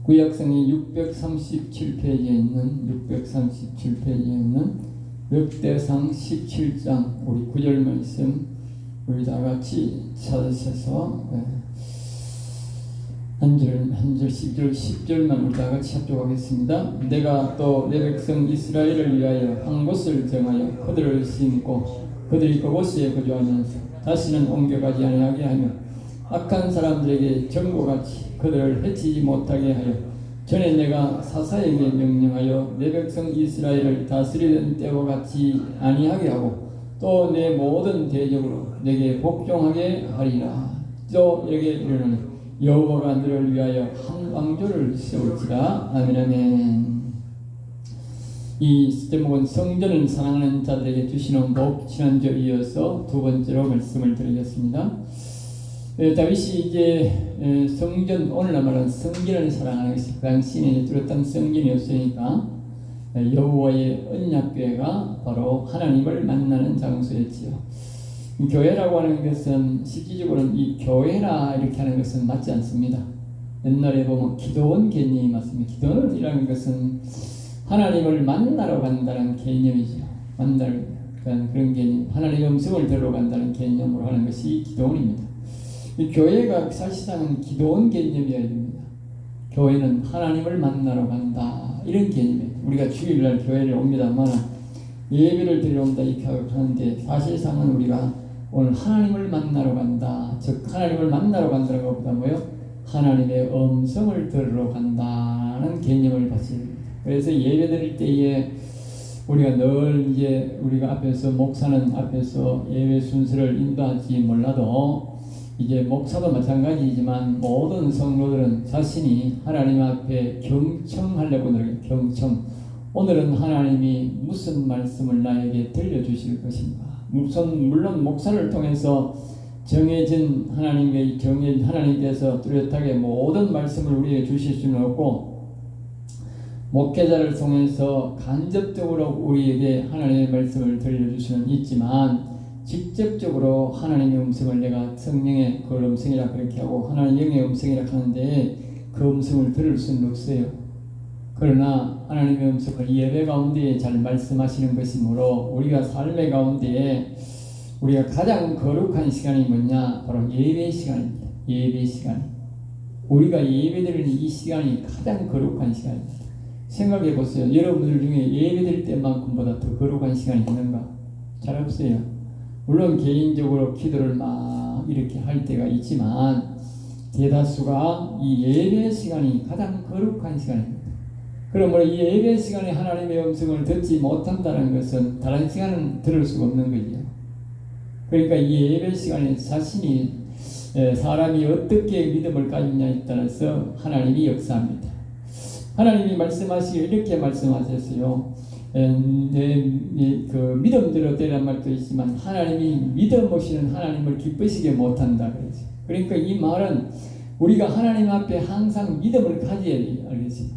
구약성이 637페이지에 있는 역대상 17장 우리 9절 말씀 우리 다 같이 찾으셔서 한 절 10절만 우리 다 같이 합독하겠습니다. 내가 또 내 백성 이스라엘을 위하여 한 곳을 정하여 그들을 심고 그들이 그곳에 거주하면서 다시는 옮겨가지 아니하게 하며 악한 사람들에게 정보같이 그들을 해치지 못하게 하여 전에 내가 사사에게 명령하여 내 백성 이스라엘을 다스리던 때와 같이 아니하게 하고 또 내 모든 대적으로 내게 복종하게 하리라. 또 이렇게 이르노니 여호와가 너를 위하여 한 왕조를 세울지라. 아멘. 아멘. 이 제목은 성전을 사랑하는 자들에게 주시는 복, 지난주에 이어서 두 번째로 말씀을 드리겠습니다. 다윗이 이제 성전, 오늘날 말하는 성전을 사랑하는 것이 당신이 뚜렷한 성전이었으니까 여호와의 언약궤가 바로 하나님을 만나는 장소였지요. 교회라고 하는 것은 실질적으로는 이 교회라 이렇게 하는 것은 맞지 않습니다. 옛날에 보면 기도원 개념이 맞습니다. 기도원이라는 것은 하나님을 만나러 간다는 개념이죠. 만나러 가는 그런 개념, 하나님의 음성을 들으러 간다는 개념으로 하는 것이 기도원입니다. 이 교회가 사실상은 기도원 개념이어야 됩니다. 교회는 하나님을 만나러 간다 이런 개념이에요. 우리가 주일날 교회를 옵니다만 예배를 드리러 온다 이렇게 하는데 사실상은 우리가 오늘 하나님을 만나러 간다. 즉 하나님을 만나러 간다는 것보다 뭐요? 하나님의 음성을 들으러 간다는 개념을 가집니다. 그래서 예배 드릴 때에 우리가 늘 이제 우리가 앞에서 목사는 앞에서 예배 순서를 인도할지 몰라도 이제 목사도 마찬가지이지만 모든 성도들은 자신이 하나님 앞에 경청하려고 노력해요. 경청. 오늘은 하나님이 무슨 말씀을 나에게 들려주실 것인가. 물론 목사를 통해서 정해진 하나님께서 뚜렷하게 모든 말씀을 우리에게 주실 수는 없고 목회자를 통해서 간접적으로 우리에게 하나님의 말씀을 들려줄 수는 있지만 직접적으로 하나님의 음성을 내가 성령의 그 음성이라 그렇게 하고 하나님 영의 음성이라 하는데 그 음성을 들을 수는 없어요. 그러나 하나님의 음성을 예배 가운데 잘 말씀하시는 것이므로 우리가 삶의 가운데 우리가 가장 거룩한 시간이 뭐냐? 바로 예배 시간입니다. 예배 시간. 우리가 예배드리는 이 시간이 가장 거룩한 시간입니다. 생각해 보세요. 여러분들 중에 예배드릴 때만큼보다 더 거룩한 시간이 있는가? 잘 없어요. 물론 개인적으로 기도를 막 이렇게 할 때가 있지만 대다수가 이 예배 시간이 가장 거룩한 시간입니다. 그러므로 이 예배 시간에 하나님의 음성을 듣지 못한다는 것은 다른 시간은 들을 수가 없는 거죠. 그러니까 이 예배 시간에 자신이 사람이 어떻게 믿음을 가지냐에 따라서 하나님이 역사합니다. 하나님이 말씀하시기에 이렇게 말씀하셨어요. 그 믿음대로 되란 말도 있지만 하나님이 믿음 없이는 하나님을 기쁘시게 못한다 그러지. 그러니까 이 말은 우리가 하나님 앞에 항상 믿음을 가져야 돼요. 알겠지?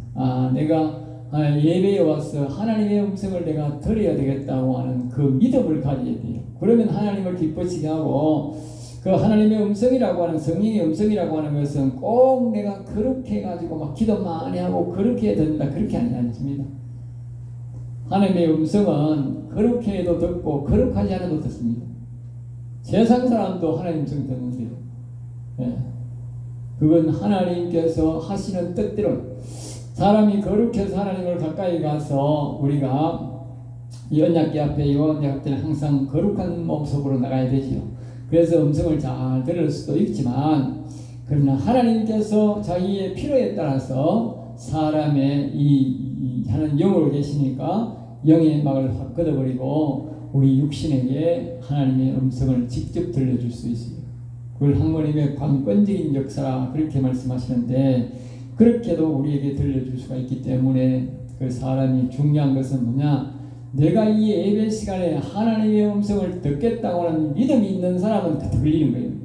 내가 예배에 와서 하나님의 음성을 내가 들어야 되겠다고 하는 그 믿음을 가져야 돼요. 그러면 하나님을 기쁘시게 하고 그 하나님의 음성이라고 하는 성령의 음성이라고 하는 것은 꼭 내가 그렇게 해가지고 막 기도 많이 하고 그렇게 해야 된다 그렇게 하지 않습니다. 하나님의 음성은 그렇게 해도 듣고 거룩하지 않아도 듣습니다. 세상 사람도 하나님 음성 듣는데요. 그건 하나님께서 하시는 뜻대로 사람이 거룩해서 하나님을 가까이 가서 우리가 이 언약궤 앞에 이 언약 앞에는 항상 거룩한 모습으로 나가야 되지요. 그래서 음성을 잘 들을 수도 있지만 그러나 하나님께서 자기의 필요에 따라서 사람의 이 하는 영으로 계시니까 영의 막을 확 걷어버리고 우리 육신에게 하나님의 음성을 직접 들려줄 수 있어요. 그걸 하나님의 관건적인 역사라 그렇게 말씀하시는데 그렇게도 우리에게 들려줄 수가 있기 때문에 그 사람이 중요한 것은 뭐냐? 내가 이 예배 시간에 하나님의 음성을 듣겠다고 하는 믿음이 있는 사람은 들리는 거예요.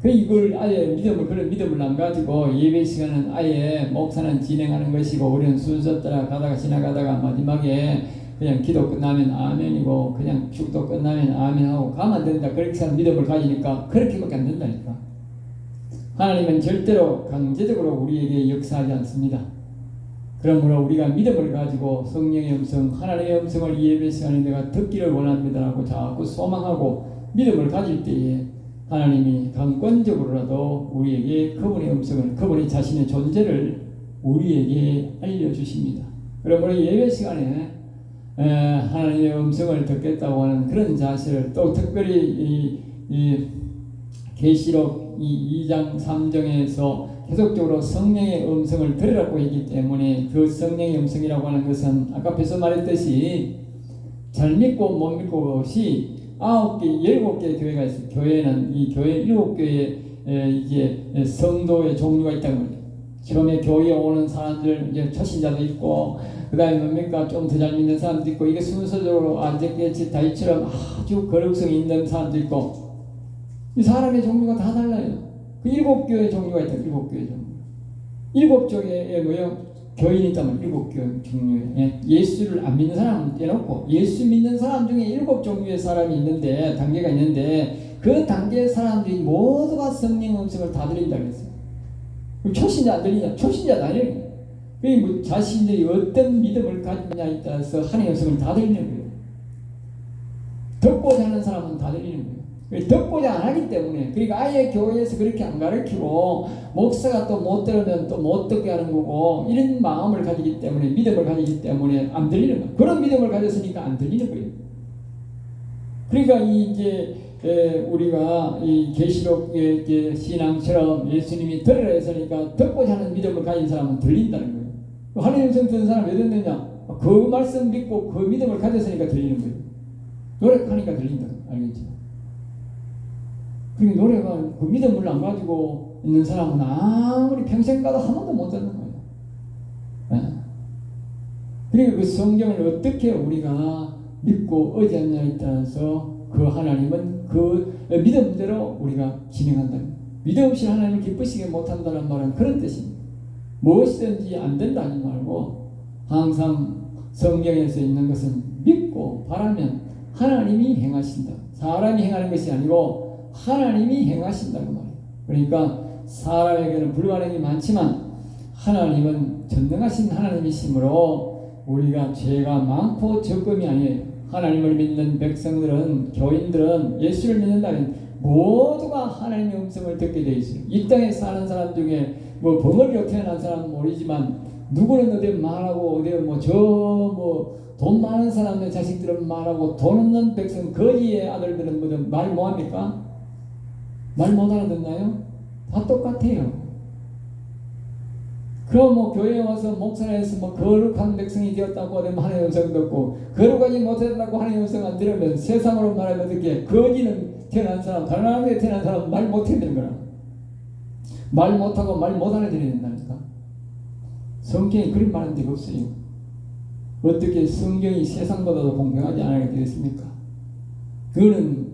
이걸 아예 그런 믿음을 안 가지고 예배 시간은 아예 목사는 진행하는 것이고 우리는 순서 따라 가다가 지나가다가 마지막에 그냥 기도 끝나면 아멘이고 그냥 축도 끝나면 아멘하고 가면 안 된다. 그렇게 하는 믿음을 가지니까 그렇게밖에 안 된다니까. 하나님은 절대로 강제적으로 우리에게 역사하지 않습니다. 그러므로 우리가 믿음을 가지고 성령의 음성, 하나님의 음성을 이 예배 시간에 내가 듣기를 원합니다라고 자꾸 소망하고 믿음을 가질 때에 하나님이 강권적으로라도 우리에게 그분의 음성을, 그분의 자신의 존재를 우리에게 알려주십니다. 그러므로 예배 시간에 하나님의 음성을 듣겠다고 하는 그런 자세를, 또 특별히 이 계시록 2장 3장에서 계속적으로 성령의 음성을 들으라고 했기 때문에, 그 성령의 음성이라고 하는 것은 아까 앞에서 말했듯이 잘 믿고 못 믿고 것이 9개, 7개 교회가 있어요. 교회는 이 교회 7교회에 이제 성도의 종류가 있다는 거죠. 처음에 교회에 오는 사람들, 이제 초신자도 있고, 그 다음에 뭡니까? 좀 더 잘 믿는 사람도 있고, 이게 순서적으로 안적같이 다이처럼 아주 거룩성이 있는 사람도 있고, 이 사람의 종류가 다 달라요. 그 7교회 종류가 있다. 7교회 종류. 7쪽에 뭐요? 교인이 있다면 7교회 종류에 예수를 안 믿는 사람은 떼놓고, 예수 믿는 사람 중에 7종류의 사람이 있는데, 단계가 있는데, 그 단계의 사람들이 모두가 성령 음성을 다 들린다 그랬어요. 초신자 안 들리냐? 초신자도 아니에요. 뭐 자신들이 어떤 믿음을 가지느냐에 따라서 하나님의 음성을 다 들리는 거예요. 듣고자 하는 사람은 다 들리는 거예요. 듣고자 안 하기 때문에, 그러니까 아예 교회에서 그렇게 안 가르치고 목사가 또 못 들으면 또 못 듣게 하는 거고, 이런 마음을 가지기 때문에, 믿음을 가지기 때문에 안 들리는 거예요. 그런 믿음을 가졌으니까 안 들리는 거예요. 그러니까 이제 우리가 이 계시록의 신앙처럼 예수님이 들으라 했으니까 듣고자 하는 믿음을 가진 사람은 들린다는 거예요. 하나님 음성 듣는 사람 왜 듣느냐? 그 말씀 믿고 그 믿음을 가졌으니까 들리는 거예요. 노력하니까 들린다. 알겠죠? 그러니까 노래가 그 믿음을 안 가지고 있는 사람은 아무리 평생 가도 한 번도 못 듣는 거예요. 네? 그러니까 그 성경을 어떻게 우리가 믿고 의지하느냐에 따라서 그 하나님은 그 믿음대로 우리가 진행한다. 믿음 없이 하나님을 기쁘시게 못한다는 말은 그런 뜻입니다. 무엇이든지 안 된다 하지 말고, 항상 성경에서 있는 것은 믿고 바라면 하나님이 행하신다. 사람이 행하는 것이 아니고 하나님이 행하신다는 말이에요. 그러니까 사람에게는 불가능이 많지만 하나님은 전능하신 하나님이시므로 우리가 죄가 많고 적음이 아니에요. 하나님을 믿는 백성들은, 교인들은, 예수를 믿는다면 모두가 하나님의 음성을 듣게 되어 있어요. 이 땅에 사는 사람 중에 뭐 벙어리로 태어난 사람은 모르지만, 누구는 어디 말하고, 어디 돈 많은 사람의 자식들은 말하고, 돈 없는 백성, 거지의 아들들은 뭐든 말 뭐합니까? 말 못 알아듣나요? 다 똑같아요. 그럼 뭐 교회에 와서 목사에서 뭐 거룩한 백성이 되었다고 하면 하나님의 음성 듣고, 거룩하지 못했다고 하나님의 음성 안 들으면, 세상으로 말하면 어떻게, 거지는 태어난 사람, 다른 나라에 태어난 사람 말 못해야 되는 거라. 말 못하고 말 못 알아들어야 된다니까. 성경에 그런 말한 데가 없어요. 어떻게 성경이 세상보다도 공평하지 않게 되었습니까? 그거는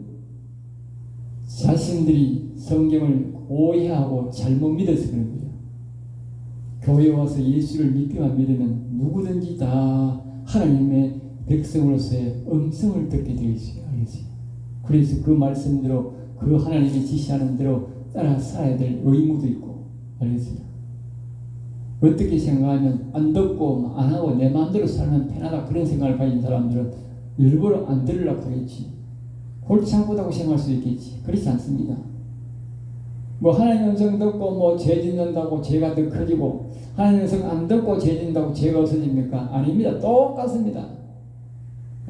자신들이 성경을 오해하고 잘못 믿어서 그런 거예요. 교회에 와서 예수를 믿기만 믿으면 누구든지 다 하나님의 백성으로서의 음성을 듣게 되어 있어요. 알겠어요? 그래서 그 말씀대로, 그 하나님이 지시하는 대로 따라 살아야 될 의무도 있고, 알겠어요? 어떻게 생각하면 안 듣고 안 하고 내 마음대로 살면 편하다, 그런 생각을 가진 사람들은 일부러 안 들으려고 하겠지. 골치 아프다고 생각할 수 있겠지. 그렇지 않습니다. 뭐 하나님의 음성 듣고 뭐 죄 짓는다고 죄가 더 커지고, 하나님의 음성 안 듣고 죄 짓는다고 죄가 없어집니까? 아닙니다. 똑같습니다.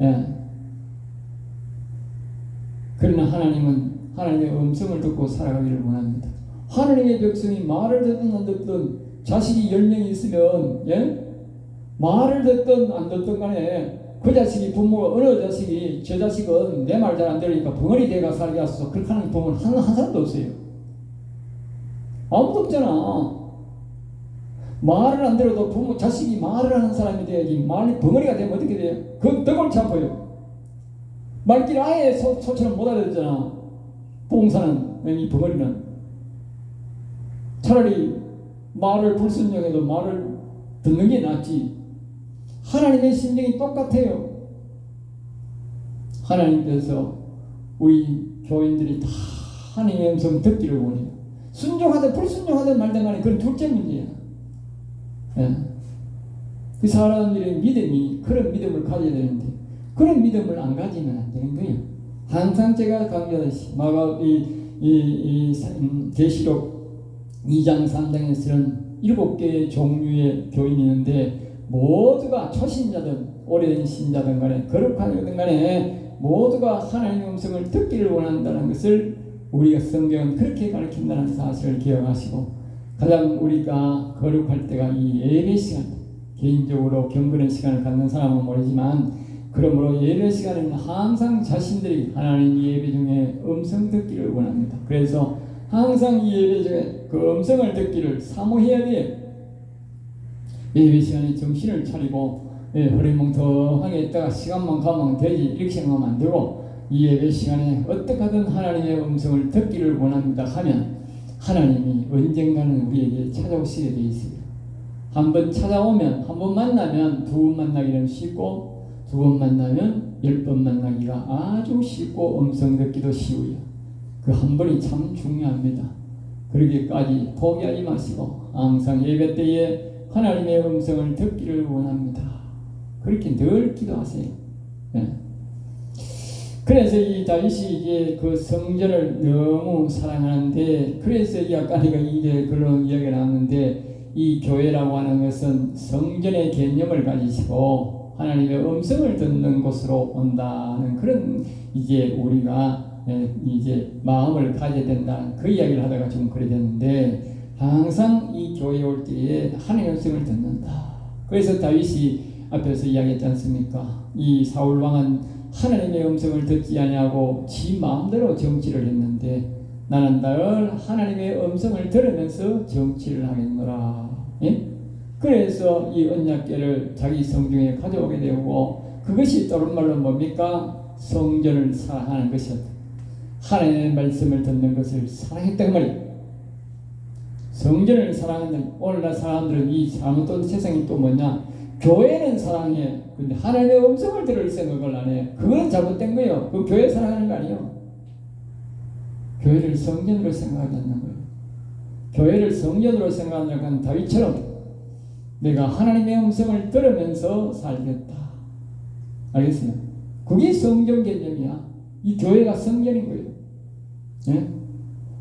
예. 그러나 하나님은 하나님의 음성을 듣고 살아가기를 원합니다. 하나님의 백성이 말을 듣든 안 듣든, 자식이 10명이 있으면, 예? 말을 듣든 안 듣든 간에 그 자식이, 부모가, 어느 자식이 저 자식은 내 말 잘 안 들으니까 벙어리 대가 살게 하소서, 그렇게 하는 부모는 한 사람도 없어요. 아무도 없잖아. 말을 안 들어도 부모, 자식이 말을 하는 사람이 돼야지. 말이 벙어리가 되면 어떻게 돼요? 그건 더 골치 아파요. 말귀를 아예 소처럼 못 알아듣잖아. 봉사는, 이 벙어리는. 차라리 말을 불순종해도 말을 듣는 게 낫지. 하나님의 심정이 똑같아요. 하나님께서 우리 교인들이 다 하나님의 음성 듣기를 원해요. 순종하든 불순종하든 말든 간에 그건 둘째 문제야. 예. 그 사람들의 믿음이 그런 믿음을 가져야 되는데 그런 믿음을 안 가지면 안 되는 거예요. 항상 제가 강조하듯이 계시록 2장 3장에서는 7개의 종류의 교인이 있는데 모두가 초신자든 오래된 신자든 간에 거룩하든 간에 모두가 하나님의 음성을 듣기를 원한다는 것을 우리가 성경은 그렇게 가르친다는 사실을 기억하시고 가장 우리가 거룩할 때가 이 예배 시간, 개인적으로 경건의 시간을 갖는 사람은 모르지만 그러므로 예배 시간에는 항상 자신들이 하나님 예배 중에 음성 듣기를 원합니다. 그래서 항상 이 예배 중에 그 음성을 듣기를 사모해야 돼요. 예배 시간에 정신을 차리고 허리멍텅하게 있다가 시간만 가면 되지 이렇게 생각하면 안 되고 이 예배 시간에 어떻게 하든 하나님의 음성을 듣기를 원합니다 하면 하나님이 언젠가는 우리에게 찾아오시게 되어 있어요. 한번 찾아오면 한 번 만나면 두 번 만나기는 쉽고 두 번 만나면 10번 만나기가 아주 쉽고 음성 듣기도 쉬워요. 그 한 번이 참 중요합니다. 그러기까지 포기하지 마시고 항상 예배 때에 하나님의 음성을 듣기를 원합니다. 그렇게 늘 기도하세요. 네. 그래서 이 다윗이 이제 그 성전을 너무 사랑하는데 그래서 이 아까 내가 이제 그런 이야기가 나왔는데 이 교회라고 하는 것은 성전의 개념을 가지시고 하나님의 음성을 듣는 곳으로 온다는 그런 이제 우리가 이제 마음을 가져야 된다는 그 이야기를 하다가 좀 그래 됐는데 항상 이 교회에 올 때에 하나님의 음성을 듣는다. 그래서 다윗이 앞에서 이야기했지 않습니까? 이 사울 왕은 하나님의 음성을 듣지 아니하고 지 마음대로 정치를 했는데 나는 늘 하나님의 음성을 들으면서 정치를 하겠노라. 예? 그래서 이 언약궤를 자기 성중에 가져오게 되고 그것이 다른 말로 뭡니까? 성전을 사랑하는 것이었다. 하나님의 말씀을 듣는 것을 사랑했단 말이에요. 성전을 사랑하는 오늘날 사람들은 이 사람 또 세상이 또 뭐냐? 교회는 사랑해. 근데 하나님의 음성을 들을 생각을 안 해. 그건 잘못된 거예요. 그 교회 사랑하는 거 아니에요. 교회를 성전으로 생각하지 않는 거예요. 교회를 성전으로 생각하는 다윗처럼 내가 하나님의 음성을 들으면서 살겠다. 알겠어요? 그게 성전 개념이야. 이 교회가 성전인 거예요. 예?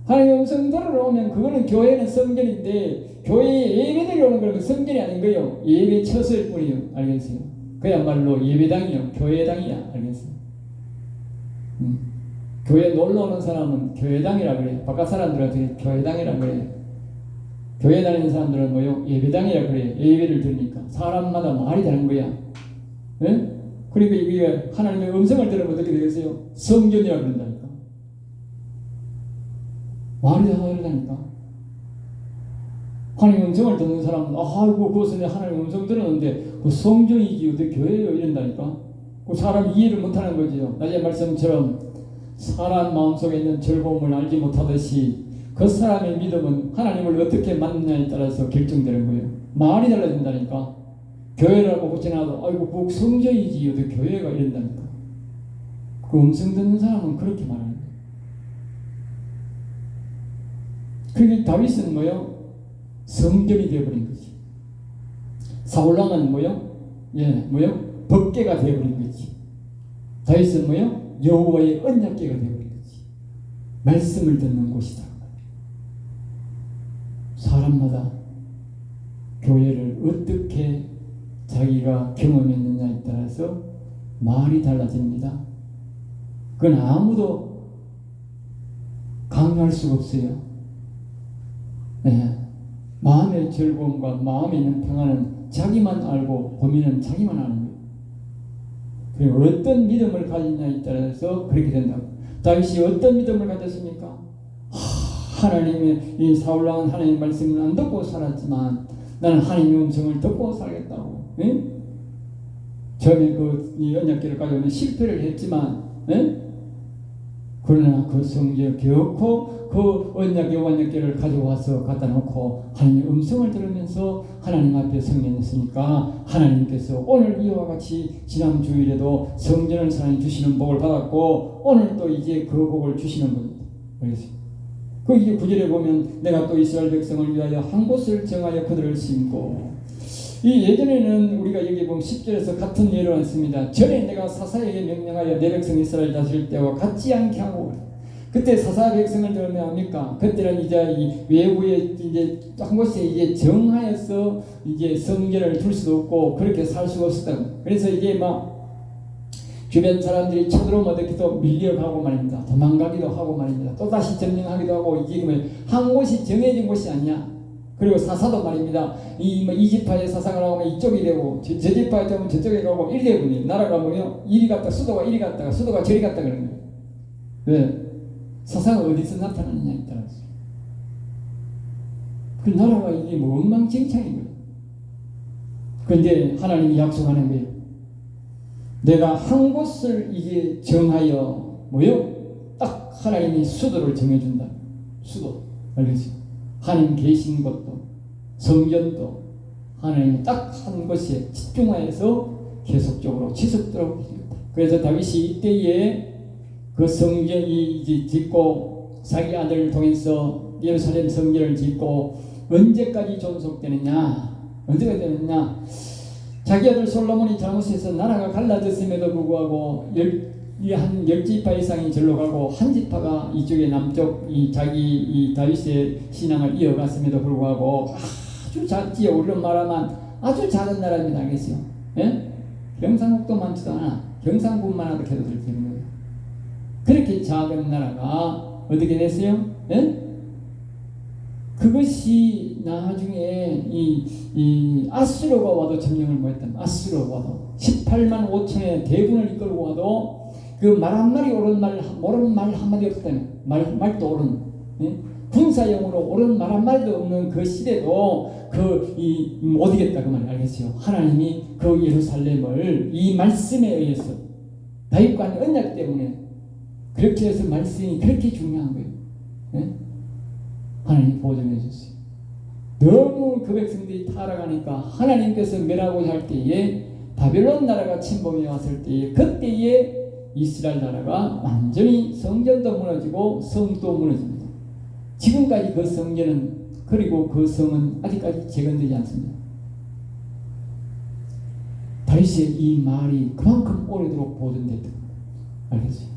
하나님의 음성 들으러 오면 그거는 교회는 성전인데 교회에 예배드리러 오는 건 성전이 아닌 거예요. 예배 처소일 뿐이에요. 알겠어요? 그야말로 예배당이요. 교회당이야. 알겠어요? 교회 놀러 오는 사람은 교회당이라 그래. 바깥 사람들한테 교회당이라 그래. 교회 다니는 사람들은 뭐요? 예배당이라 그래. 예배를 들으니까 사람마다 말이 다른 거야. 네? 그러니까 이게 하나님의 음성을 들으면 어떻게 되겠어요? 성전이라 그런다니까. 말이 다 다르다니까. 하나님의 음성을 듣는 사람은 아이고 그것은 내 하나님의 음성 들었는데 그 성전이지 어떻게 교회예요 이런다니까. 그 사람이 이해를 못하는 거지요. 낮에 말씀처럼 사람 마음속에 있는 즐거움을 알지 못하듯이 그 사람의 믿음은 하나님을 어떻게 만나냐에 따라서 결정되는 거예요. 말이 달라진다니까. 교회라고 혹시나도 아이고 그 성전이지 어떻게 교회가 이런다니까. 그 음성 듣는 사람은 그렇게 말하는 거예요. 그게 다윗은 뭐요? 성전이 되어버린 거지. 사울왕은 뭐요? 뭐요? 법궤가 되어버린 거지. 다윗은 뭐요? 여호와의 언약궤가 되어버린 거지. 말씀을 듣는 곳이다. 사람마다 교회를 어떻게 자기가 경험했느냐에 따라서 말이 달라집니다. 그건 아무도 강요할 수가 없어요. 네. 마음의 즐거움과 마음에 있는 평안은 자기만 알고 고민은 자기만 아는 거예요. 그리고 어떤 믿음을 가지냐에 따라서 그렇게 된다고. 다윗이 어떤 믿음을 가졌습니까? 하나님의 이 사울왕은 하나님의 말씀을 안 듣고 살았지만 나는 하나님의 음성을 듣고 살겠다고. 예? 처음에 이 언약궤를 가져오면 실패를 했지만 그러나 그 성전 결코 그 언약궤를 가져와서 갖다 놓고 하나님의 음성을 들으면서 하나님 앞에 성령했으니까 하나님께서 오늘 이와 같이 지난 주일에도 성전을 사랑해 주시는 복을 받았고 오늘 또 이제 그 복을 주시는 겁니다. 알겠어요? 그 이제 9절에 보면 내가 또 이스라엘 백성을 위하여 한 곳을 정하여 그들을 심고, 이 예전에는 우리가 여기 보면 10절에서 같은 예를 했습니다. 전에 내가 사사에게 명령하여 내 백성 이스라엘 다스릴 때와 같지 않게 하고, 그때 사사 백성을 들면 합니까? 그때는 이제 이 외부에 이제 한 곳에 이제 정하여서 이제 성전을 둘 수도 없고 그렇게 살 수가 없었다. 그래서 이게 막 주변 사람들이 쳐들어오면 어떻게도 밀려가고 말입니다. 도망가기도 하고 말입니다. 또 다시 점령하기도 하고, 이게 한 곳이 정해진 곳이 아니야. 그리고 사사도 말입니다. 이 지파의 사상을 하면 이쪽이 되고, 저 지파에 되면 저쪽에 가고, 이리 되거든요. 나라가 뭐요? 이리 갔다 수도가 이리 갔다가 수도가 저리 갔다 그러는 거예요. 왜? 사상은 어디서 나타나느냐에 따라서. 그 나라가 이게 뭐 엉망진창인 거예요. 그런데 하나님이 약속하는 거예요. 내가 한 곳을 이게 정하여 뭐요? 딱 하나님이 수도를 정해준다. 수도. 알겠죠? 하나님 계신 것도 성전도 하나님이 딱 한 곳에 집중하여서 계속적으로 지속되도록 해줍니다. 그래서 다윗이 이때에 그 성전이 이제 짓고 자기 아들을 통해서 예루살렘 성전을 짓고 언제까지 존속되느냐? 언제가 되느냐? 자기 아들 솔로몬이 잘못해서 나라가 갈라졌음에도 불구하고 한 10지파 이상이 절로 가고 한 지파가 이쪽에 남쪽 자기 다윗의 신앙을 이어갔음에도 불구하고 아주 작지요. 우리로 말하면 아주 작은 나라입니다. 알겠어요? 예? 경상국도 많지도 않아. 경상군만 하도 해도 될 정도예요. 그렇게 작은 나라가 어떻게 됐어요? 예? 그것이 나중에 이 아수르가 와도 점령을 못했다. 아수르가 와도 18만 5천의 대군을 이끌고 와도 그 말 한마디 옳은 말 한마디 없다며. 말도 옳은, 예? 군사용으로 옳은 말 한마디도 없는 그 시대도 못 이겼다 그 말이. 알겠어요? 하나님이 그 예루살렘을 이 말씀에 의해서 다윗과 언약 때문에 그렇게 해서 말씀이 그렇게 중요한 거예요. 예? 하나님이 보존해 줬어요. 너무 그 백성들이 타락하니까 하나님께서 멸하고자 할 때에 바벨론 나라가 침범해 왔을 때에 그때에 이스라엘 나라가 완전히 성전도 무너지고 성도 무너집니다. 지금까지 그 성전은 그리고 그 성은 아직까지 재건되지 않습니다. 다윗의 이 말이 그만큼 오래도록 보존됐다. 알겠어요?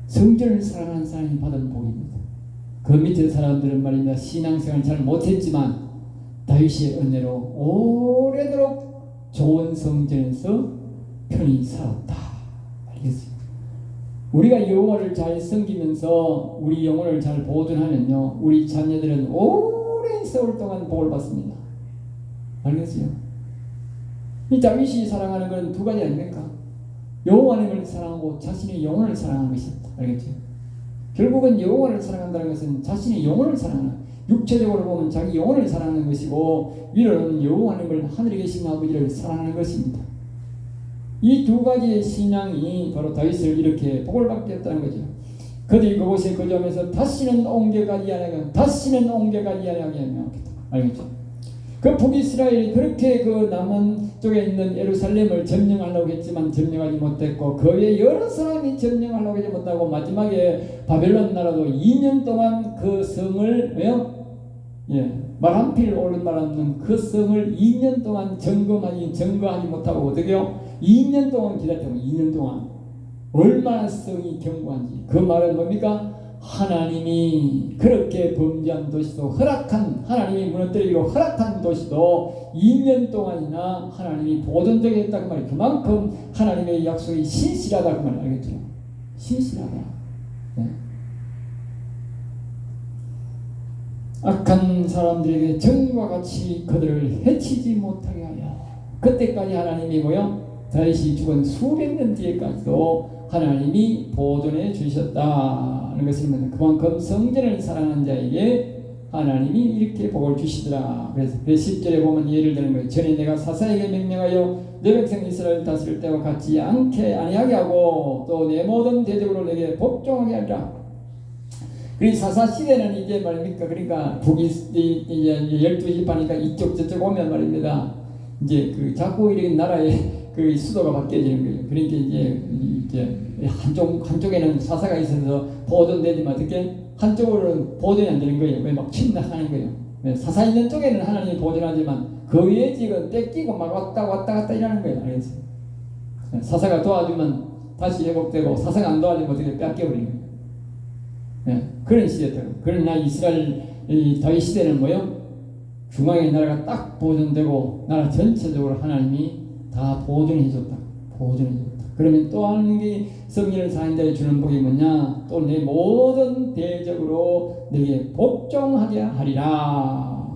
성전을 사랑하는 사람이 받은 복입니다. 그 밑에 사람들은 말입니다. 신앙생활 잘 못했지만 다윗의 은혜로 오래도록 좋은 성전에서 편히 살았다. 알겠어요? 우리가 여호와를 잘 섬기면서 우리 영혼을 잘 보존하면요, 우리 자녀들은 오랜 세월 동안 복을 받습니다. 알겠어요? 이 다윗이 사랑하는 건 두 가지 아닙니까? 여호와님을 사랑하고 자신의 영혼을 사랑하는 것입니다. 알겠죠? 결국은 여호와를 사랑한다는 것은 자신의 영혼을 사랑하는, 육체적으로 보면 자기 영혼을 사랑하는 것이고 위로는 여호와님을 하늘에 계신 아버지를 사랑하는 것입니다. 이 두 가지의 신앙이 바로 다윗을 이렇게 복을 받게 했다는 거죠. 그들이 그곳에 거주하면서 다시는 옮겨가지 아니하게, 다시는 옮겨가지 아니하게 하며, 알겠죠? 그 북이스라엘이 그렇게 그 남한 쪽에 있는 예루살렘을 점령하려고 했지만 점령하지 못했고, 그 외에 여러 사람이 점령하려고 하지 못하고 마지막에 바벨론 나라도 2년 동안 그 성을 말 한 필 옳은 말 없는 그 성을 2년 동안 점거하지 못하고 어떻게요? 2년 동안 기다렸다고. 2년 동안 얼마나 성이 견고한지. 그 말은 뭡니까? 하나님이 그렇게 범죄한 도시도 하나님이 무너뜨리고 허락한 도시도 2년 동안이나 하나님이 보존되게 했다 그 말이. 그만큼 하나님의 약속이 신실하다 그 말이. 알겠죠? 신실하다. 네. 악한 사람들에게 정과 같이 그들을 해치지 못하게 하여, 그때까지 하나님이 다윗이 죽은 수백 년 뒤에까지도 하나님이 보존해 주셨다는 것을 말합니다. 그만큼 성전을 사랑하는 자에게 하나님이 이렇게 복을 주시더라. 그래서 10절에 보면 예를 드는 거예요. 전에 내가 사사에게 명령하여 내 백성 이스라엘 다스릴 때와 같지 아니하게 하고 또 내 모든 대적으로 내게 복종하게 하리라. 그리고 사사 시대는 이제 말입니까? 그러니까 북이 이제 12지파니까 이쪽 저쪽 오면 말입니다. 이제 그 자꾸 이렇게 나라에 그 수도가 바뀌어지는 거예요. 그러니까 이제 한쪽에는 사사가 있어서 보존되지만 어떻게 한쪽으로는 보존이 안 되는 거예요. 왜 막 침략하는 거예요. 왜 사사 있는 쪽에는 하나님이 보존하지만 그 위에 지금 뺏기고 막 왔다 갔다 이러는 거예요. 알겠어요? 사사가 도와주면 다시 회복되고 사사가 안 도와주면 어떻게 뺏겨버리는 거예요. 네, 그런 시대였다고. 그러나 이스라엘 다윗 시대는 뭐요? 중앙의 나라가 딱 보존되고 나라 전체적으로 하나님이 다 보존해줬다. 보존해줬다. 그러면 또 하는 게 성령을 사는 자에 주는 복이 뭐냐? 또 내 모든 대적으로 내게 복종하게 하리라.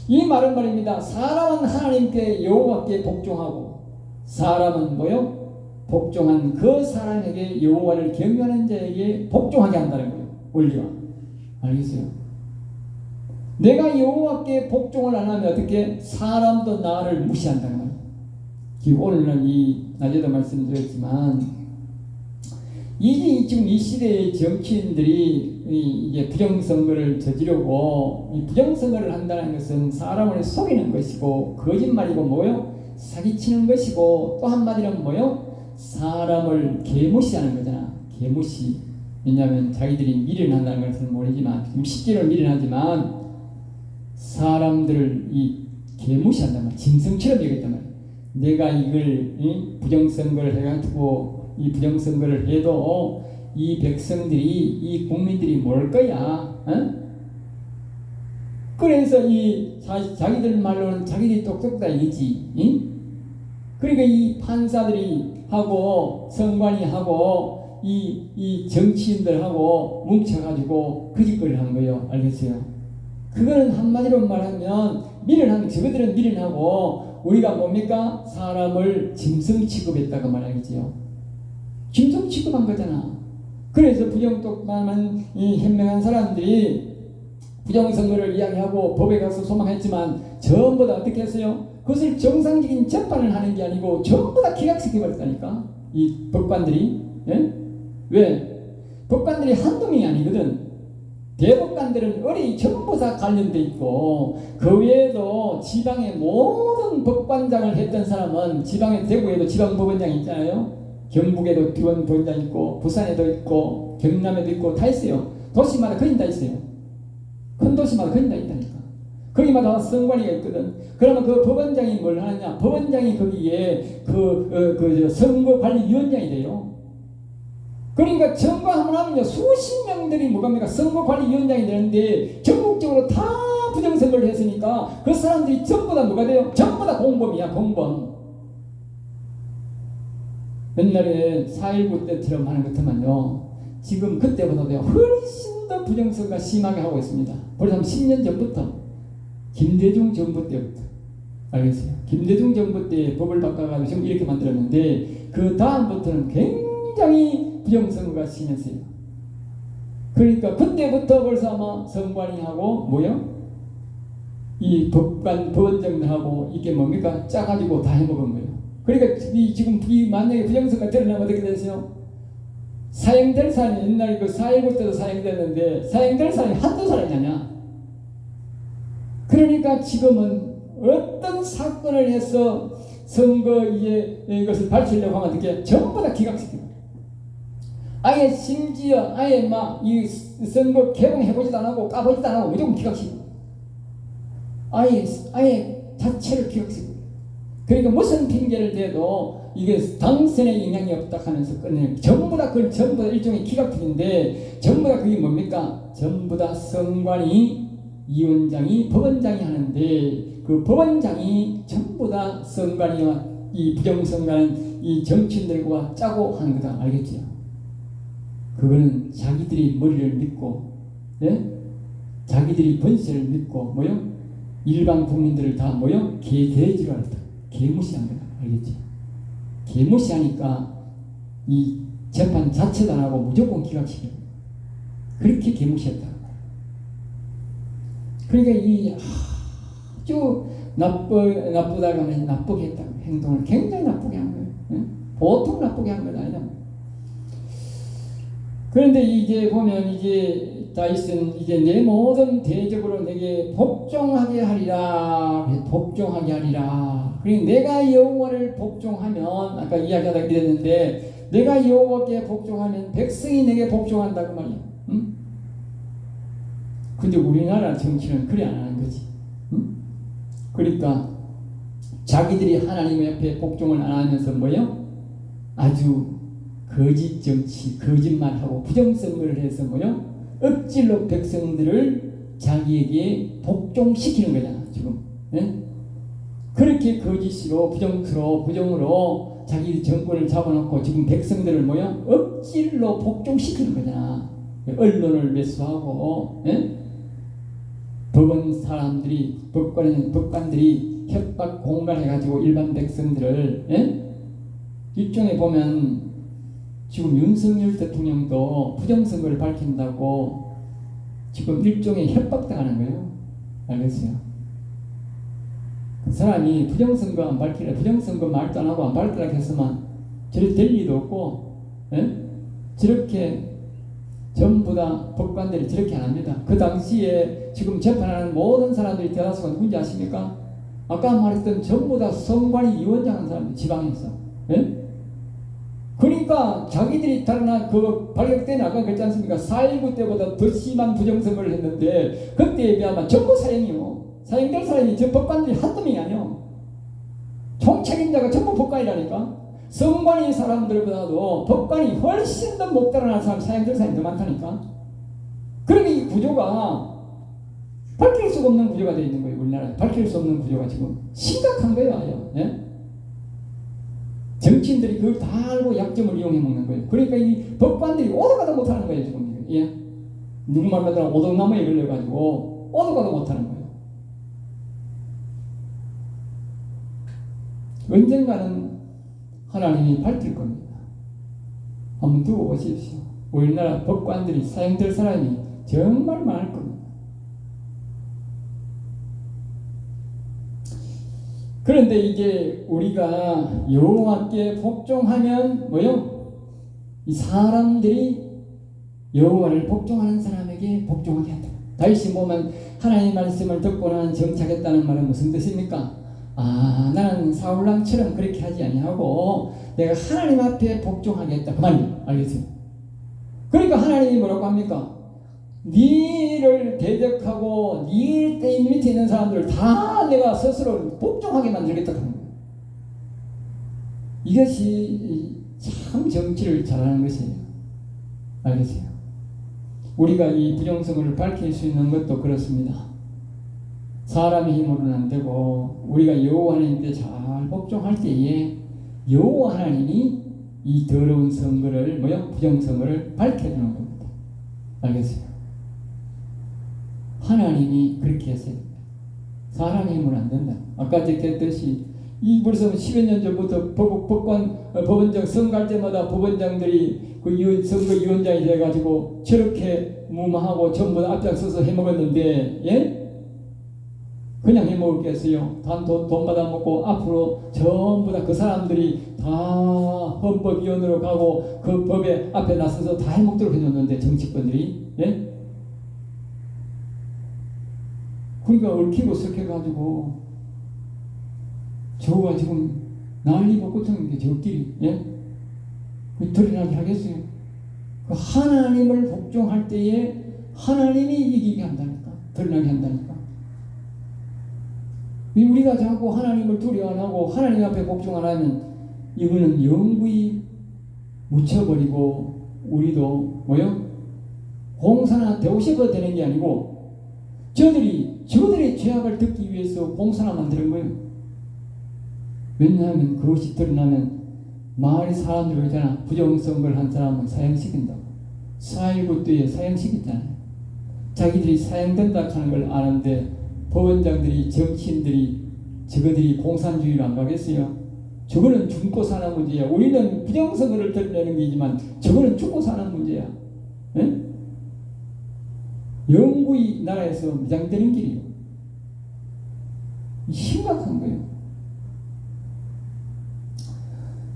이 말은 말입니다. 사람은 하나님께 여호와께 복종하고 사람은 뭐요? 복종한 그 사람에게 여호와를 경외하는 자에게 복종하게 한다는 거예요. 원리가. 알겠어요? 내가 여호와께 복종을 안 하면 어떻게 사람도 나를 무시한다는 거예요. 오늘날 낮에도 말씀드렸지만 지금 이 시대의 정치인들이 이게 부정선거를 저지르고 이 부정선거를 한다는 것은 사람을 속이는 것이고 거짓말이고 뭐요? 사기치는 것이고 또 한마디로 뭐요? 사람을 개무시하는 거잖아. 개무시. 왜냐하면 자기들이 미련한다는 것은 모르지만 지금 실제로 미련하지만 사람들을 개무시한단 말이야. 짐승처럼 여겼단 말이야. 내가 이걸 부정선거를 해가지고 이 부정선거를 해도 이 백성들이 이 국민들이 뭘 거야. 그래서 자기들 말로는 자기들이 똑똑하다 이지. 그러니까 이 판사들이 하고 선관위 하고 이 정치인들 하고 뭉쳐가지고 그 짓거리를 하는 거예요. 알겠어요? 그거는 한마디로 말하면 저거들은 미련하고 우리가 뭡니까? 사람을 짐승 취급했다고 말하겠지요. 짐승 취급한 거잖아. 그래서 부정똑똑한 현명한 사람들이 부정선거를 이야기하고 법에 가서 소망했지만 전부 다 어떻게 했어요? 그것을 정상적인 재판을 하는 게 아니고 전부 다 기각시켜버렸다니까. 이 법관들이. 예? 왜? 법관들이 한두 명이 아니거든. 대법관들은 어리 전부 다 관련돼 있고 그 외에도 지방의 모든 법관장을 했던 사람은 지방의 대구에도 지방법원장이 있잖아요. 경북에도 법원장 있고 부산에도 있고 경남에도 있고 다 있어요. 도시마다 거의 다 있어요. 큰 도시마다 거의 다 있다니까. 거기마다 선관위가 있거든. 그러면 그 법원장이 뭘 하느냐? 법원장이 거기에 선거관리위원장이 돼요. 그러니까 선거하면 하면요 수십 명들이 뭐갑니까? 선거관리위원장이 되는데 전국적으로 다 부정선거를 했으니까 그 사람들이 전부 다 뭐가 돼요? 전부 다 공범이야. 공범. 옛날에 4.19 때처럼 하는 것 같으면요 지금 그때보다도 훨씬 더 부정선거가 심하게 하고 있습니다. 벌써 한 10년 전부터 김대중 정부 때부터. 알겠어요? 김대중 정부 때 법을 바꿔가지고 지금 이렇게 만들었는데 그 다음부터는 굉장히 부정선거가 심했어요. 그러니까 그때부터 벌써 아마 선관위하고 뭐요? 이 법원장들하고 이게 뭡니까? 짜가지고 다 해먹은 거예요. 그러니까 지금 만약에 부정선거가 드러나면 어떻게 되세요? 사형될 사람이 옛날에 그 4.19 때도 사형됐는데 사형될 사람이 한두 사람이 아니야. 그러니까 지금은 어떤 사건을 해서 선거 이것을 밝히려고 하면 어떻게 전부 다 기각시켜요. 아예 심지어 아예 막 이 선거 개봉해보지도 안 하고 까보지도 안 하고 무조건 기각시켜. 아예 자체를 기각시켜. 그러니까 무슨 핑계를 대도 이게 당선에 영향이 없다 하면서 끝내요. 전부 다 그걸 전부 다 일종의 기각들인데 전부 다 그게 뭡니까? 전부 다 선관위 위원장이 법원장이 하는데 그 법원장이 전부 다 선관위와 이 부정선거는 이 정치인들과 짜고 하는 거다. 알겠지요? 그거는 자기들이 머리를 믿고, 예? 자기들이 번세를 믿고, 뭐요? 일반 국민들을 다 뭐요? 개돼지로 한다. 개무시한 거다. 알겠지? 개무시하니까 이 재판 자체도 안 하고 무조건 기각시켜요. 그렇게 개무시했다. 그러니까 이 아주 나쁘다고 하면 나쁘게 했다. 행동을 굉장히 나쁘게 한 거예요. 예? 보통 나쁘게 한 건 아니다. 그런데 이제 보면 이제 다윗은 이제 내 모든 대적으로 내게 복종하게 하리라. 복종하게 하리라. 그리고 내가 여호와를 복종하면 아까 이야기하다 그랬는데 내가 여호와께 복종하면 백성이 내게 복종한다고 말이야. 응? 근데 우리나라 정치는 그래 안 하는 거지. 응? 그러니까 자기들이 하나님 옆에 복종을 안 하면서 뭐요? 아주 거짓 정치, 거짓말하고 부정선거를 해서 뭐요? 억지로 백성들을 자기에게 복종시키는 거잖아 지금. 예? 그렇게 거짓으로 부정으로 자기 정권을 잡아놓고 지금 백성들을 뭐요? 억지로 복종시키는 거잖아. 언론을 매수하고 법관들이 협박 공갈해가지고 일반 백성들을 일종에 보면 지금 윤석열 대통령도 부정선거를 밝힌다고 지금 일종의 협박당하는 거예요. 알겠어요? 그 사람이 부정선거 안 밝히래, 부정선거 말도 안 하고 안 밝히라고 했으면 저렇게 될 리도 없고, 저렇게 전부 다 법관들이 저렇게 안 합니다. 그 당시에 지금 재판하는 모든 사람들이 대다수가 누군지 아십니까? 아까 말했던 전부 다 선관위 위원장 한 사람들 지방에서. 그러니까 자기들이 다른 발격 때는 아까 그랬지 않습니까? 4.19 때보다 더 심한 부정선거를 했는데 그때에 비하면 전부 사형이요. 사형될 사람이 저 법관들이 한두 명이 아니요. 총책임자가 전부 법관이라니까. 선관위 사람들보다도 법관이 훨씬 더 못 달아날 사람, 사형될 사람이 더 많다니까. 그러니까 이 구조가 밝힐 수가 없는 구조가 되어 있는 거예요. 우리나라에 밝힐 수 없는 구조가 지금 심각한 거예요. 정치인들이 그걸 다 알고 약점을 이용해 먹는 거예요. 그러니까 이 법관들이 오도가도 못하는 거예요 지금. 누구 말만 들어 오동나무에 걸려가지고 오도가도 못하는 거예요. 언젠가는 하나님이 밝힐 겁니다. 한번 두고 보십시오. 우리나라 법관들이 사형될 사람이 정말 많을 겁니다. 그런데 이제 우리가 여호와께 복종하면 뭐요? 이 사람들이 여호와를 복종하는 사람에게 복종하게 한다. 다윗이 보면 하나님의 말씀을 듣고 나는 정착했다는 말은 무슨 뜻입니까? 나는 사울왕처럼 그렇게 하지 아니하고 내가 하나님 앞에 복종하겠다 그 말이에요. 알겠어요? 그러니까 하나님이 뭐라고 합니까? 니를 대적하고 니 밑에 있는 사람들을 다 내가 스스로 복종하게 만들겠다 하는 거예요. 이것이 참 정치를 잘하는 것이에요. 알겠어요? 우리가 이 부정선거를 밝힐 수 있는 것도 그렇습니다. 사람의 힘으로는 안 되고 우리가 여호와 하나님께 잘 복종할 때에 여호와 하나님이 이 더러운 선거를 부정선거를 밝혀주는 겁니다. 알겠어요? 하나님이 그렇게 했어요. 사람의 힘으로 안 된다. 아까 얘기했듯이 이 벌써 10여 년 전부터 법원장 선거할 때마다 법원장들이 그 선거위원장이 돼가지고 저렇게 무마하고 전부 다 앞장서서 해먹었는데 그냥 해먹었겠어요. 돈 받아먹고 앞으로 전부 다 그 사람들이 다 헌법위원으로 가고 그 법에 앞에 나서서 다 해먹도록 해줬는데 정치권들이 그러니까 얽히고 섞여가지고 저가 지금 난리 벗고 쳤는데 저끼리 드러나게 하겠어요. 그 하나님을 복종할 때에 하나님이 이기게 한다니까. 드러나게 한다니까. 우리가 자꾸 하나님을 두려워 안 하고 하나님 앞에 복종 안 하면 이거는 영구히 묻혀버리고 우리도 공산화 되고 싶어도 되는 게 아니고 저들의 죄악을 듣기 위해서 공산화 만드는 거예요. 왜냐하면 그것이 드러나면 마을 사람들 있잖아. 부정선거를 한 사람은 사형시킨다고. 4.19 때에 사형시켰잖아요. 자기들이 사형된다 하는 걸 아는데 법원장들이 정치인들이 저거들이 공산주의로 안 가겠어요? 저거는 죽고 사는 문제야. 우리는 부정선거를 드러내는 게지만 저거는 죽고 사는 문제야. 영구히 나라에서 무장되는 길이에요. 심각한 거예요.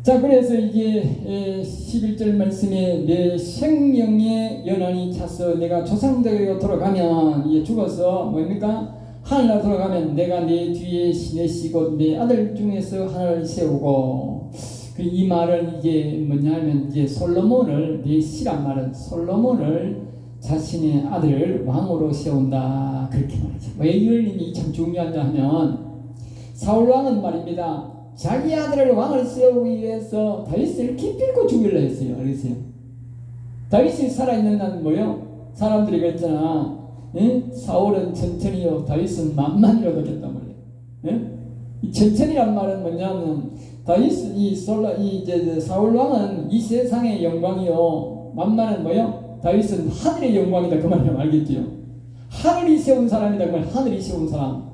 자, 그래서 이게 11절 말씀에 내 생명의 연한이 차서 내가 조상들에게 돌아가면, 이게 죽어서 뭡니까? 하늘나라 돌아가면 내가 내 뒤에 내시고 내 아들 중에서 하나를 세우고, 이 말은 이게 뭐냐면 이제 솔로몬을, 내 시란 말은 솔로몬을 자신의 아들을 왕으로 세운다, 그렇게 말하죠. 왜 이걸 참 중요하냐 하면, 사울 왕은 말입니다, 자기 아들을 왕을 세우기 위해서 다윗을 기필코 죽이려 했어요. 알겠어요? 다윗이 살아있는 날은 뭐요? 사람들이 그랬잖아, 예? 사울은 천천히요, 다윗은 만만히로 듣겠단 말이에요. 예? 이 천천히란 말은 뭐냐면, 이제 사울 왕은 이 세상의 영광이요, 만만은 뭐요? 다윗은 하늘의 영광이다, 그 말이에요. 알겠지요? 하늘이 세운 사람이다, 그 말. 하늘이 세운 사람.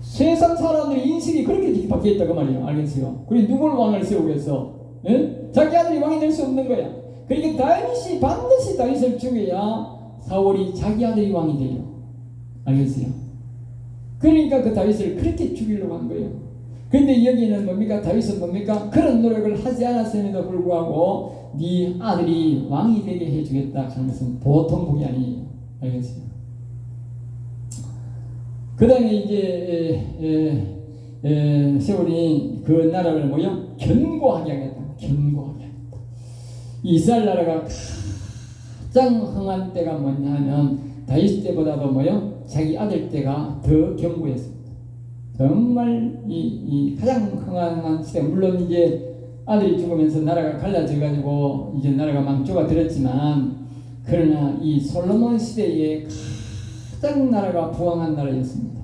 세상 사람들의 인식이 그렇게 바뀌어 있다, 그 말이에요. 알겠어요? 그리고 누굴 왕을 세우겠어? 예? 자기 아들이 왕이 될 수 없는 거야. 그러니까 다윗이 반드시 다윗을 죽여야 사울이 자기 아들이 왕이 돼요. 알겠어요? 그러니까 그 다윗을 그렇게 죽이려고 한 거예요. 근데 여기는 뭡니까? 다윗은 뭡니까? 그런 노력을 하지 않았음에도 불구하고 네 아들이 왕이 되게 해주겠다 하는 것은 보통 복이 아니에요. 알겠어요? 그 다음에 이제 세월이 그 나라를 뭐요? 견고하게 하겠다. 견고하게 하겠다. 이스라엘 나라가 가장 흥한 때가 뭐냐 하면 다윗 때보다도 뭐요? 자기 아들 때가 더 견고했습니다. 정말 이 가장 흥한 시대. 물론 이제 아들이 죽으면서 나라가 갈라져 가지고 이제 나라가 망조가 들었지만, 그러나 이 솔로몬 시대에 가장 나라가 부강한 나라였습니다.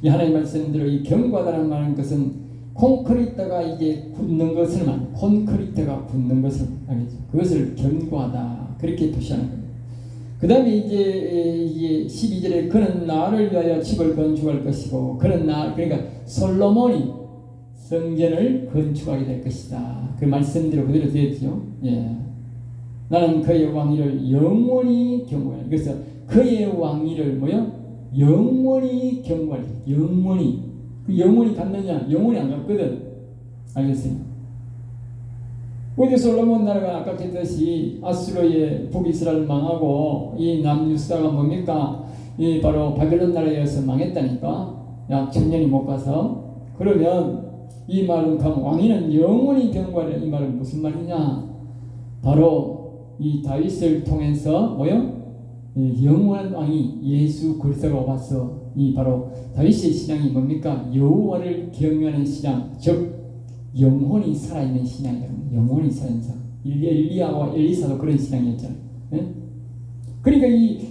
이 하나님 말씀대로 이 견고하다는 말은 것은 콘크리트가 이제 굳는 것을 말, 콘크리트가 굳는 것을 알겠죠. 그것을 견고하다, 그렇게 표시하는 겁니다. 그 다음에 이제 12절에 그는 나를 위하여 집을 건축할 것이고, 그는 그러니까 솔로몬이 성전을 건축하게 될 것이다. 그 말씀대로 그대로 되었죠. 예. 나는 그의 왕위를 영원히 경고하리. 그래서 그의 왕위를 뭐요? 영원히 경고하리. 영원히. 그 영원히 갔느냐? 영원히 안 갔거든. 알겠어요? 우리 솔로몬 나라가 아까 했듯이 아수르의 북이스라엘 망하고 이 남유다가 뭡니까? 이 바로 바벨론 나라에서 망했다니까. 약 1000년이 못 가서. 그러면 이 말은 왕위는 영원히 경고하리라. 이 말은 무슨 말이냐? 바로 이 다윗을 통해서 뭐요? 영원한 왕이 예수 그리스도가 와서 이 바로 다윗의 신앙이 뭡니까? 여호와를 경외하는 신앙, 즉 영혼이 살아있는 신앙이에요. 영혼이 살아있는 신앙. 엘리야와 엘리사도 그런 신앙이었잖아요. 네? 그러니까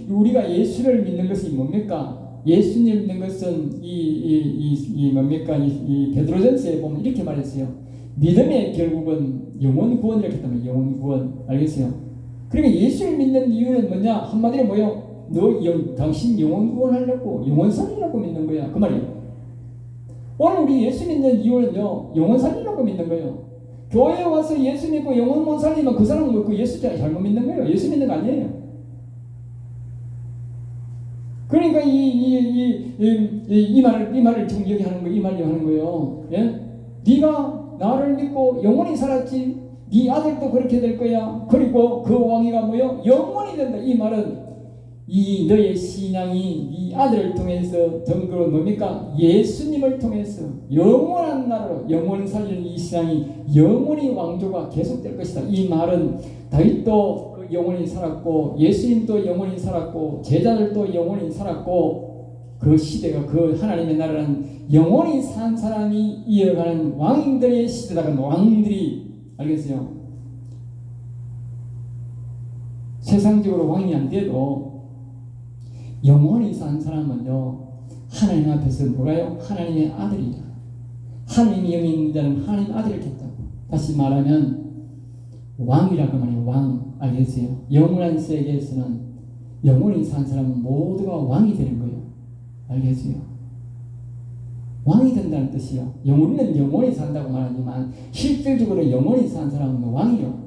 우리가 예수를 믿는 것이 뭡니까? 예수님 믿는 것은 뭡니까? 이 베드로전서에 보면 이렇게 말했어요. 믿음의 결국은 영혼 구원이라고 했다면 영혼 구원. 알겠어요? 그러니까 예수를 믿는 이유는 뭐냐? 한마디로 뭐요? 당신 영혼 구원하려고, 영혼 살리려고 믿는 거야. 그 말이에요. 오늘 우리 예수 믿는 이유는요, 영혼 살리려고 믿는 거예요. 교회에 와서 예수 믿고 영혼 못 살리면 그 사람은 그 예수 잘못 믿는 거예요. 예수 믿는 거 아니에요. 그러니까 이 말을 지금 얘기하는 거예요. 이 말을 하는 거예요. 예? 네가 나를 믿고 영원히 살았지. 네 아들도 그렇게 될 거야. 그리고 그 왕위가 뭐요? 영원히 된다. 이 말은 이 너의 신앙이 네 아들을 통해서 덩그러 뭡니까? 예수님을 통해서 영원한 나라로 영원히 살리는 이 신앙이 영원히 왕조가 계속될 것이다. 이 말은 다윗도 영원히 살았고 예수님도 영원히 살았고 제자들도 영원히 살았고 그 시대가 그 하나님의 나라는 영원히 산 사람이 이어가는 왕들의 시대다가 왕들이 알겠어요? 세상적으로 왕이 안 돼도 영원히 산 사람은요, 하나님 앞에서 뭐가요? 하나님의 아들이다. 하나님이 영이 있는 자는 하나님 아들을 겠다고. 다시 말하면 왕이라고 말해요. 왕. 알겠어요? 영원한 세계에서는 영원히 산 사람은 모두가 왕이 되는 거예요. 알겠어요? 왕이 된다는 뜻이요. 우리는 영원히 산다고 말하지만 실질적으로 영원히 산 사람은 왕이요.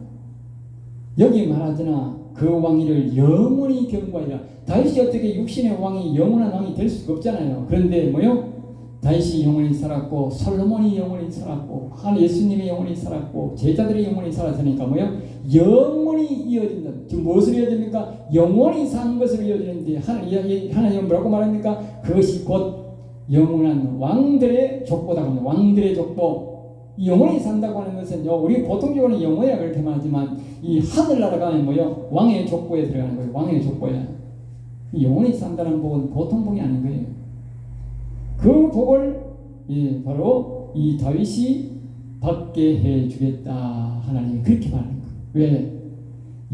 여기 말하잖아. 그 왕위를 영원히 경고하리라. 다윗이 어떻게 육신의 왕이 영원한 왕이 될 수가 없잖아요. 그런데 뭐요? 다윗이 영원히 살았고 솔로몬이 영원히 살았고 한 예수님이 영원히 살았고 제자들이 영원히 살았으니까 뭐요? 영원히 이어진다. 지금 무엇을 이어집니까? 영원히 산 것을 이어지는데 하나님은 뭐라고 말합니까? 그것이 곧 영원한 왕들의 족보다 합니다. 왕들의 족보. 영원히 산다고 하는 것은요, 우리 보통적으로는 영원이라 그렇게 말하지만 이 하늘나라 가면 뭐요? 왕의 족보에 들어가는 거예요. 왕의 족보에. 영원히 산다는 복은 보통 복이 아닌 거예요. 그 복을 바로 이 다윗이 받게 해주겠다. 하나님이 그렇게 말하는 거예요. 왜?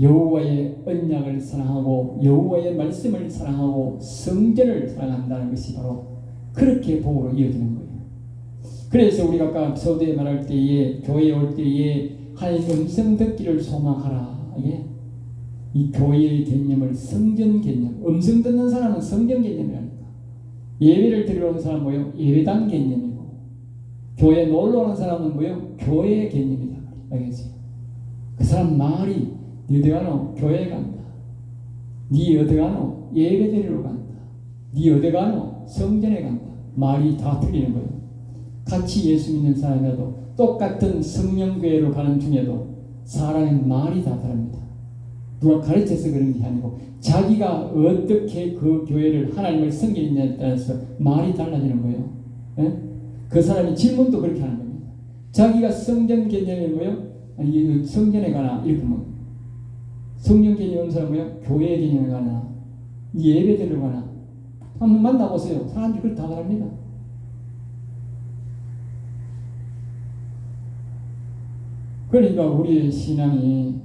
여호와의 언약을 사랑하고 여호와의 말씀을 사랑하고 성전을 사랑한다는 것이 바로 그렇게 복으로 이어지는 거예요. 그래서 우리가 아까 서두에 말할 때에 교회에 올 때에 하나님 음성 듣기를 소망하라. 이 교회의 개념을 성전 개념, 음성 듣는 사람은 성전 개념이라니까. 예배를 드리러 오는 사람은 뭐요? 예배당 개념이고, 교회에 놀러 오는 사람은 뭐요? 교회의 개념이다. 알겠어요? 그 사람 말이 니 어디 가노? 교회에 간다. 니 어디 가노? 예배 드리러 간다. 니 어디 가노? 성전에 간다. 말이 다 틀리는 거예요. 같이 예수 믿는 사람이라도 똑같은 성령교회로 가는 중에도 사람의 말이 다 다릅니다. 누가 가르쳐서 그런 게 아니고 자기가 어떻게 그 교회를 하나님을 섬기느냐에 따라서 말이 달라지는 거예요. 예? 그 사람이 질문도 그렇게 하는 겁니다. 자기가 성전 개념이 뭐예요? 아니, 성전에 가나 이렇게 뭐 성령 개념이 없는 사람은 뭐예요? 교회 개념에 가나 예배드리러 가나 한번 만나보세요. 사람들이 그렇게 다 다릅니다. 그러니까 우리의 신앙이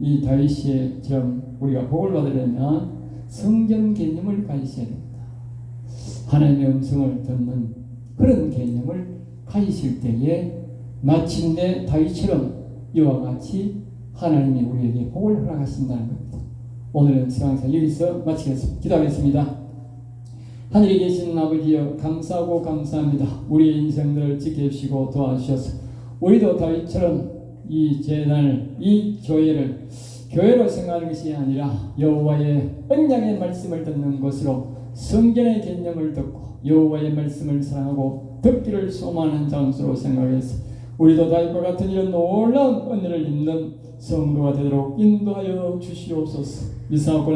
이 다윗처럼 우리가 복을 받으려면 성전 개념을 가지셔야 됩니다. 하나님의 음성을 듣는 그런 개념을 가지실 때에 마침내 다윗처럼 이와 같이 하나님이 우리에게 복을 허락하신다는 겁니다. 오늘은 시간상 여기서 마치겠습니다. 기도하겠습니다. 하늘에 계신 아버지여, 감사하고 감사합니다. 우리의 인생들을 지켜주시고 도와주셔서 우리도 다윗처럼 이 재단을, 이 교회를 교회로 생각하는 것이 아니라 여호와의 언약의 말씀을 듣는 것으로 성전의 개념을 듣고 여호와의 말씀을 사랑하고 듣기를 소망하는 장소로 생각해서 우리도 다윗과 같은 이런 놀라운 은혜를 입는 성도가 되도록 인도하여 주시옵소서. 미사하고